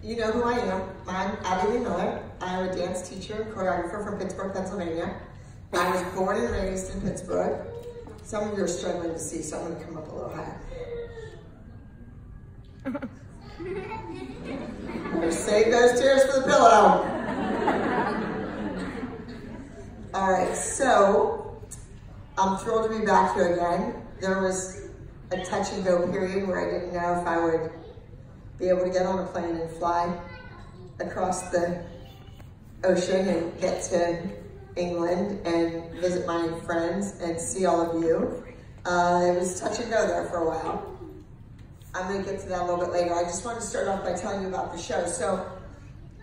you know who I am. I'm Abby Lee Miller. I'm a dance teacher and choreographer from Pittsburgh, Pennsylvania. I was born and raised in Pittsburgh. Some of you are struggling to see, so I'm gonna come up a little higher. Save those tears for the pillow. All right, so I'm thrilled to be back here again. There was a touch and go period where I didn't know if I would be able to get on a plane and fly across the ocean and get to England and visit my friends and see all of you. It was touch and go there for a while. I'm gonna get to that a little bit later. I just want to start off by telling you about the show. So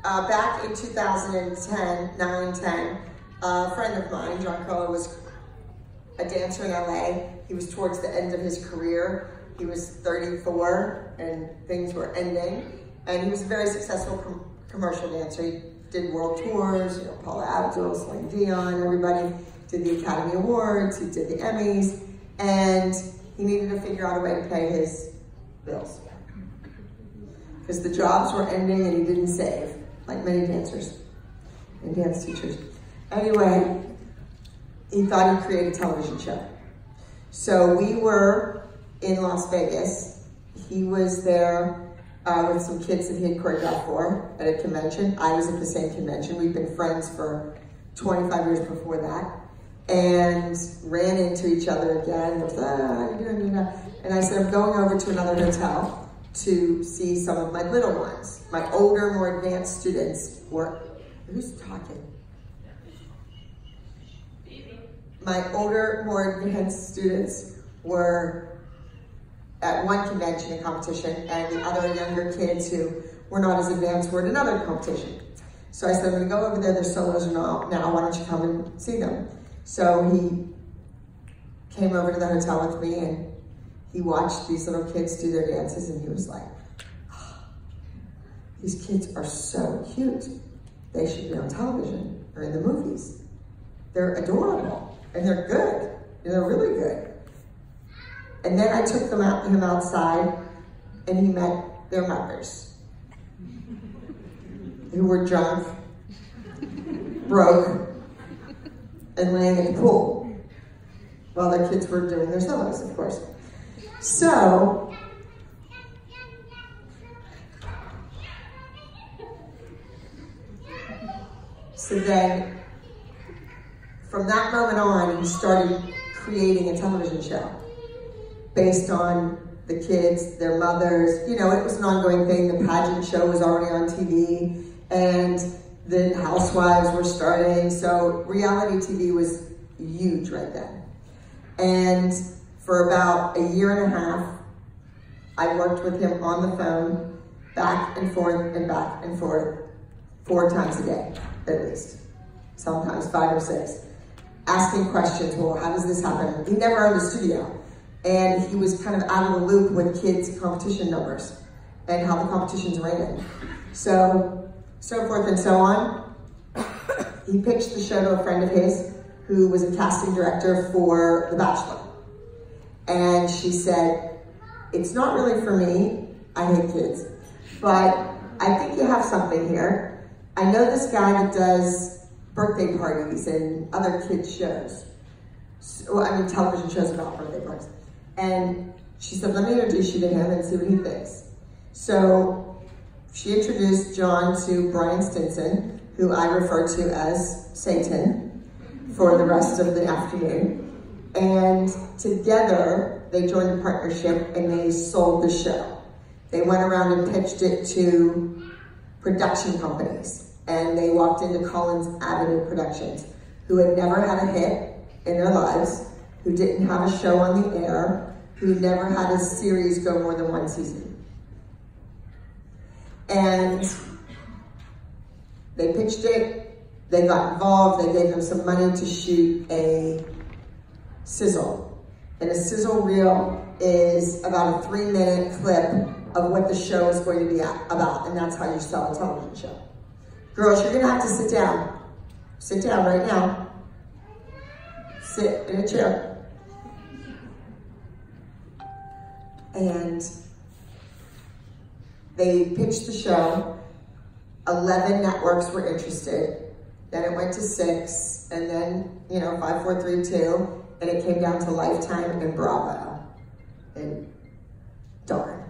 back in 2010, 9-10, a friend of mine, John Carlo, was a dancer in LA. He was towards the end of his career. He was 34 and things were ending. And he was a very successful commercial dancer. He did world tours, you know, Paula Abdul, Celine Dion, everybody. Did the Academy Awards, he did the Emmys. And he needed to figure out a way to pay his bills. Because the jobs were ending and he didn't save, like many dancers and dance teachers. Anyway, he thought he'd create a television show. So we were in Las Vegas. He was there with some kids that he had choreographed for at a convention. I was at the same convention. We've been friends for 25 years before that, and ran into each other again. How you doing, Nina? And I said, I'm going over to another hotel to see some of my little ones. My older, more advanced students were, who's talking? My older, more advanced students were at one convention and competition, and the other younger kids who were not as advanced were at another competition. So I said, I'm gonna go over there, their solos are now, why don't you come and see them? So he came over to the hotel with me and he watched these little kids do their dances and he was like, oh, these kids are so cute. They should be on television or in the movies. They're adorable and they're good. And they're really good. And then I took him outside and he met their mothers who were drunk, broke, and laying at the pool while their kids were doing their solos, of course. So, then, from that moment on, he started creating a television show based on the kids, their mothers. You know, it was an ongoing thing. The pageant show was already on TV, and the housewives were starting. So reality TV was huge right then. And for about a year and a half, I worked with him on the phone, back and forth and back and forth, 4 times a day, at least. Sometimes 5 or 6. Asking questions, well, how does this happen? He never owned a studio. And he was kind of out of the loop with kids' competition numbers and how the competitions ran. So forth and so on. He pitched the show to a friend of his who was a casting director for The Bachelor. And she said, it's not really for me, I hate kids, but I think you have something here. I know this guy that does birthday parties and other kids' shows. Television shows about birthday parties. And she said, let me introduce you to him and see what he thinks. So she introduced John to Brian Stinson, who I refer to as Satan for the rest of the afternoon. And together, they joined the partnership and they sold the show. They went around and pitched it to production companies. And they walked into Collins Avenue Productions, who had never had a hit in their lives, who didn't have a show on the air, who never had a series go more than 1 season. And they pitched it, they got involved, they gave them some money to shoot a sizzle. And a sizzle reel is about a 3-minute clip of what the show is going to be about, and that's how you sell a television show. Girls, you're gonna have to sit down. Sit down right now. Sit in a chair. And they pitched the show. 11 networks were interested. Then it went to 6, and then, 5, 4, 3, 2, and it came down to Lifetime and Bravo. And darn,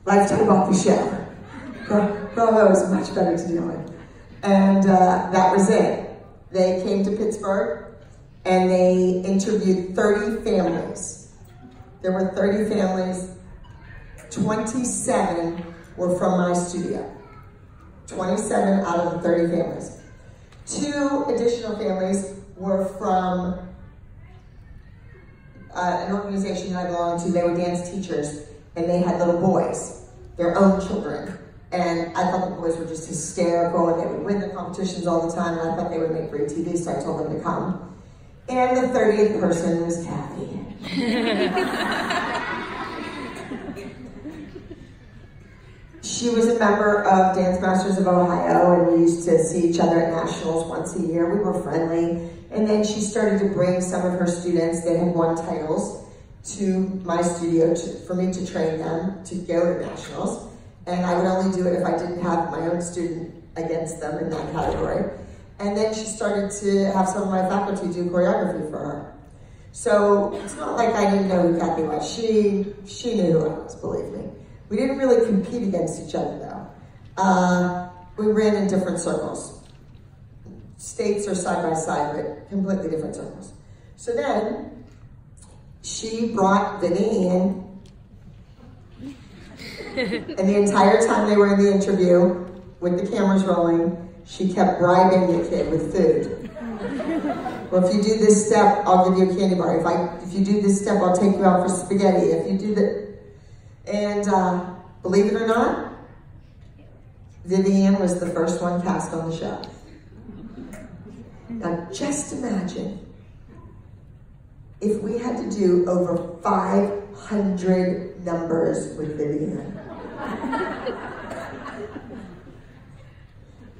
Lifetime bought the show. Bravo is much better to deal with. And that was it. They came to Pittsburgh, and they interviewed 30 families. There were 30 families. 27 were from my studio. 27 out of the 30 families. 2 additional families were from an organization I belonged to. They were dance teachers, and they had little boys, their own children. And I thought the boys were just hysterical, and they would win the competitions all the time, and I thought they would make great TV, so I told them to come. And the 30th person was Kathy. She was a member of Dance Masters of Ohio, and we used to see each other at nationals once a year. We were friendly. And then she started to bring some of her students that had won titles to my studio for me to train them to go to nationals. And I would only do it if I didn't have my own student against them in that category. And then she started to have some of my faculty do choreography for her. So it's not like I didn't know who Kathy was. She knew who I was, believe me. We didn't really compete against each other though. We ran in different circles. States are side by side, but completely different circles. So then she brought Vinny in, and the entire time they were in the interview, with the cameras rolling, she kept bribing the kid with food. Well, if you do this step, I'll give you a candy bar. If you do this step, I'll take you out for spaghetti. If you do that. And believe it or not, Vivian was the first one cast on the show. Now just imagine if we had to do over 500 numbers with Vivian.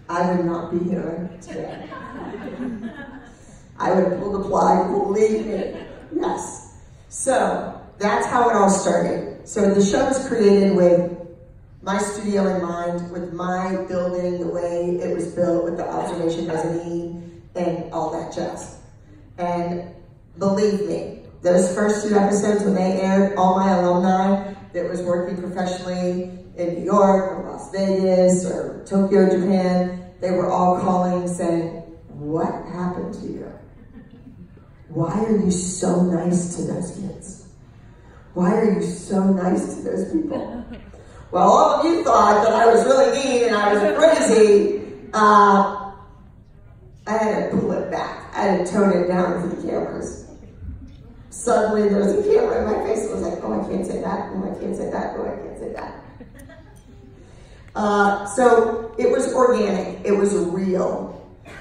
I would not be here today. I would have pulled the plug, believe me. Yes. So that's how it all started. So the show was created with my studio in mind, with my building, the way it was built, with the observation mezzanine and all that jazz. And believe me, those first 2 episodes when they aired, all my alumni that was working professionally in New York or Las Vegas or Tokyo, Japan, they were all calling saying, "What happened to you? Why are you so nice to those kids? Why are you so nice to those people?" Well, all of you thought that I was really mean and I was crazy. I had to pull it back. I had to tone it down for the cameras. Suddenly there was a camera in my face and I was like, "Oh, I can't say that. Oh, I can't say that. Oh, I can't say that." So it was organic. It was real.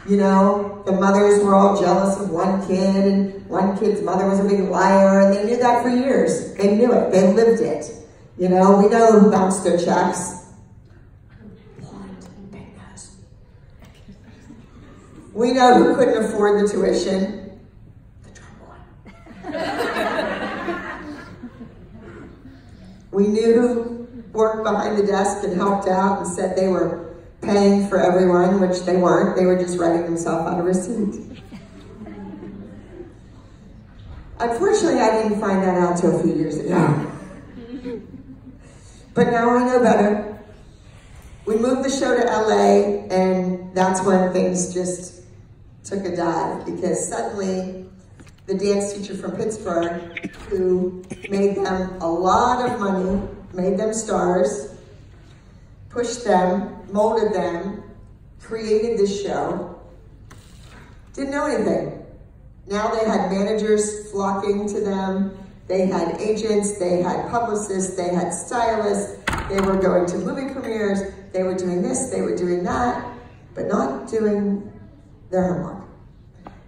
You know, the mothers were all jealous of one kid, and one kid's mother was a big liar, and they knew that for years. They knew it. They lived it. You know, we know who bounced their checks. We know who couldn't afford the tuition. The trombone. We knew who worked behind the desk and helped out and said they were paying for everyone, which they weren't. They were just writing themselves out of receipt. Unfortunately, I didn't find that out till a few years ago. But now I know better. We moved the show to LA, and that's when things just took a dive, because suddenly the dance teacher from Pittsburgh, who made them a lot of money, made them stars, pushed them, molded them, created this show, didn't know anything. Now they had managers flocking to them. They had agents, they had publicists, they had stylists. They were going to movie premieres. They were doing this, they were doing that, but not doing their homework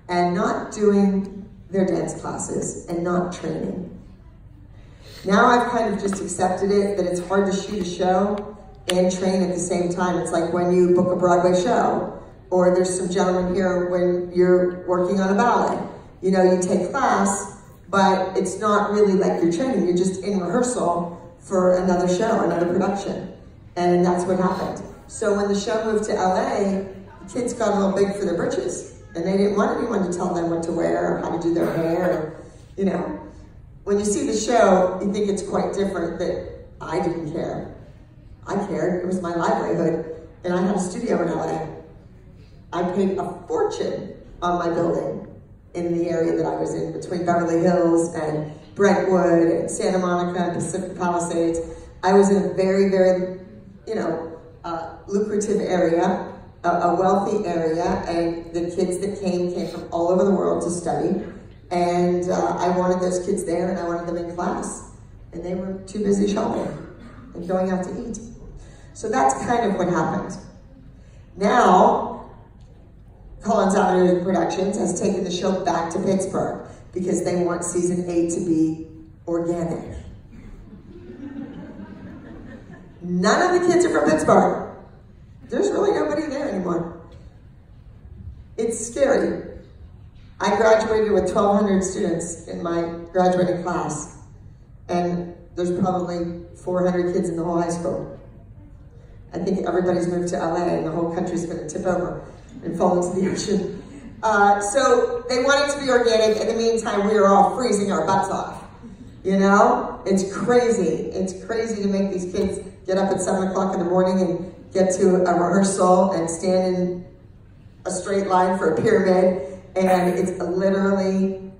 and not doing their dance classes and not training. Now I've kind of just accepted it that it's hard to shoot a show and train at the same time. It's like when you book a Broadway show, or there's some gentlemen here when you're working on a ballet. You know, you take class, but it's not really like you're training. You're just in rehearsal for another show, another production. And that's what happened. So when the show moved to LA, the kids got a little big for their britches. And they didn't want anyone to tell them what to wear or how to do their hair. Or, you know, when you see the show, you think it's quite different that I didn't care. I cared. It was my livelihood. And I had a studio in LA. I paid a fortune on my building in the area that I was in, between Beverly Hills and Brentwood and Santa Monica and Pacific Palisades. I was in a very, very, you know, lucrative area, a wealthy area, and the kids that came from all over the world to study. And I wanted those kids there, and I wanted them in class. And they were too busy shopping and going out to eat. So that's kind of what happened. Now, Collins Avenue Productions has taken the show back to Pittsburgh because they want season 8 to be organic. None of the kids are from Pittsburgh. There's really nobody there anymore. It's scary. I graduated with 1,200 students in my graduating class, and there's probably 400 kids in the whole high school. I think everybody's moved to LA and the whole country's gonna tip over and fall into the ocean. So they want it to be organic. In the meantime, we are all freezing our butts off. You know, it's crazy. It's crazy to make these kids get up at 7 o'clock in the morning and get to a rehearsal and stand in a straight line for a pyramid. And it's literally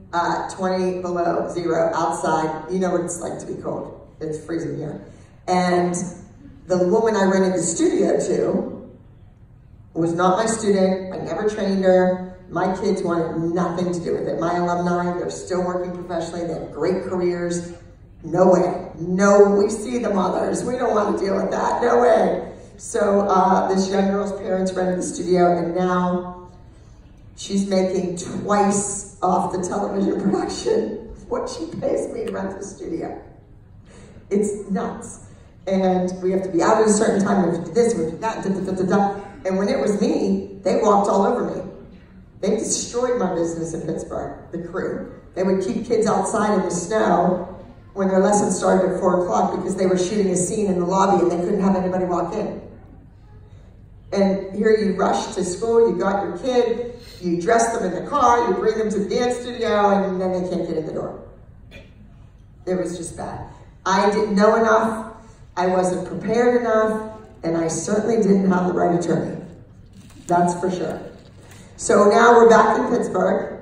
20 below zero outside. You know what it's like to be cold. It's freezing here. And the woman I rented the studio to was not my student. I never trained her. My kids wanted nothing to do with it. My alumni, they're still working professionally. They have great careers. No way. No, we see the mothers. We don't want to deal with that. No way. So this young girl's parents rented the studio, and now she's making twice off the television production what she pays me to rent the studio. It's nuts. And we have to be out at a certain time, we have to do this, we have to do that, da, da, da, da, da. And when it was me, they walked all over me. They destroyed my business in Pittsburgh, the crew. They would keep kids outside in the snow when their lesson started at 4 o'clock because they were shooting a scene in the lobby and they couldn't have anybody walk in. And here you rush to school, you got your kid, you dress them in the car, you bring them to the dance studio, and then they can't get in the door. It was just bad. I didn't know enough, I wasn't prepared enough, and I certainly didn't have the right attorney. That's for sure. So now we're back in Pittsburgh,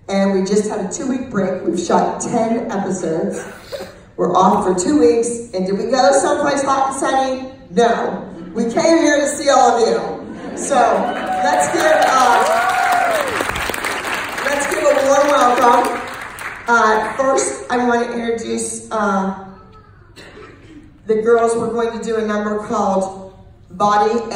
and we just had a 2-week break. We've shot 10 episodes. We're off for 2 weeks, and did we go someplace hot and sunny? No. We came here to see all of you. So let's give a warm welcome. First, I want to introduce the girls. We're going to do a number called Body and